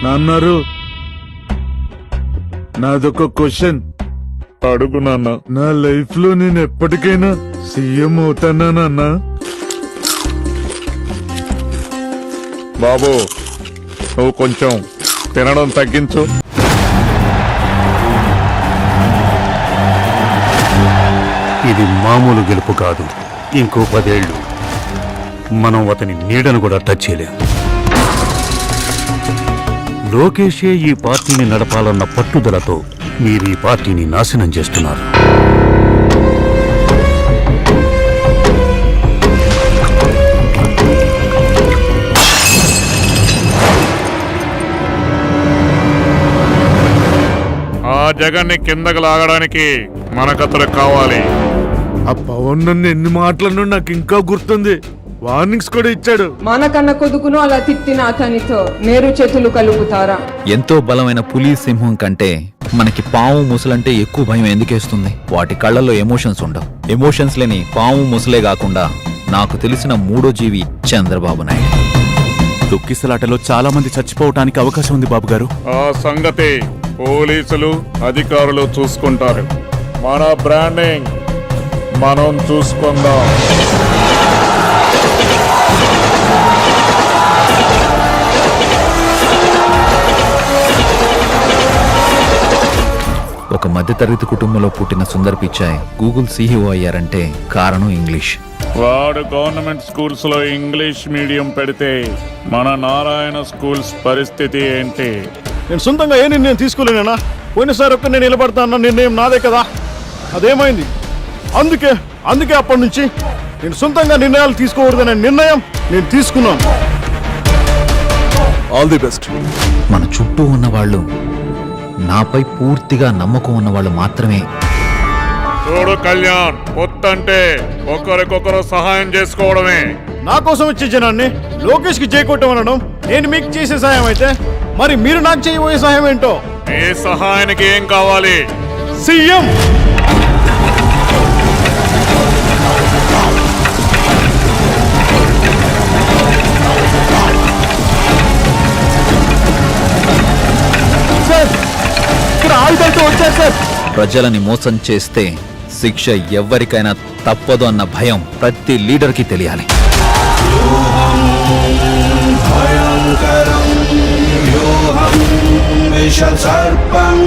నాన్నారు నాదొక క్వశ్చన్ అడుగు నాన్న. నా లైఫ్ లో నేను ఎప్పటికైనా సీఎం అవుతానా నాన్న? బాబు, నువ్వు కొంచెం తినడం తగ్గించు. ఇది మామూలు గెలుపు కాదు. ఇంకో 10 ఏళ్ళు మనం అతని నీడను కూడా టచ్ చేయలేం. లోకేషే ఈ పార్టీని నడపాలన్న పట్టుదలతో మీరు ఈ పార్టీని నాశనం చేస్తున్నారు. ఆ జగన్ని కిందకు లాగడానికి మనకతడు కావాలి. ఆ పవన్ నన్ను ఎన్ని మాటలను నాకు ఇంకా గుర్తుంది. వార్నింగ్స్ కూడా ఇచ్చాడు. మానకన్న కొడుకును అలా తిట్టిన అతనితో నేరు చేతులు కలుపుతారా? ఎంతో బలమైన పులి సింహం కంటే మనకి పాము ముసలంటే ఎక్కువ భయం ఎందుకేస్తుంది? వాటి కళ్ళల్లో ఎమోషన్స్ ఉండవు. ఎమోషన్స్ లేని పాము ముసలే కాకుండా నాకు తెలిసిన మూడో జీవి చంద్రబాబు నాయుడు. తొక్కిసలాటలో చాలా మంది చచ్చిపోవటానికి అవకాశం ఉంది బాబు గారు. ఆ సంగతి పోలీసులు అధికారులు చూసుకుంటారు. మన బ్రాండింగ్ మనం చూసుకుందాం. ఒక మధ్యతరగతి కుటుంబంలో పుట్టిన సుందర్ పిచాయ్ గూగుల్ CEO అయ్యారంటే కారణం ఇంగ్లీష్. వాడు గవర్నమెంట్ స్కూల్స్ లో ఇంగ్లీష్ మీడియం పెడితే మన నారాయణ స్కూల్స్ పరిస్థితి ఏంటి? నేను సొంతంగా ఏ నిర్ణయం తీసుకోలేనా? పోయినసారి ఒక్క నేను నిలబడతా అన్న నిర్ణయం నాదే కదా, అదేమైంది? అందుకే అప్పటి నుంచి నేను సొంతంగా నిర్ణయాలు తీసుకోకూడదనే నిర్ణయం నేను తీసుకున్నాను. All the best. మన చుట్టూ ఉన్నవాళ్ళు నాపై పూర్తిగా నమ్మకం ఉన్నవాళ్ళు మాత్రమే. చూడు కళ్యాణ్, పొత్తంటే ఒకరికొకరు సహాయం చేసుకోవడమే. నా కోసం వచ్చే జనాన్ని లోకేష్ కి చేయకొట్టమనడం నేను మీకు చేసే సహాయం అయితే, మరి మీరు నాకు చేయబోయే సహాయం ఏంటో? ఏ సహాయానికి ఏం కావాలి? సీఎం. సార్, ఇక్కడ ఆయుధాలతో వచ్చారు సార్. ప్రజలని మోసం చేస్తే శిక్ష ఎవ్వరికైనా తప్పదు అన్న భయం ప్రతి లీడర్కి తెలియాలి. భయంకరం వ్యూహం విషసర్పం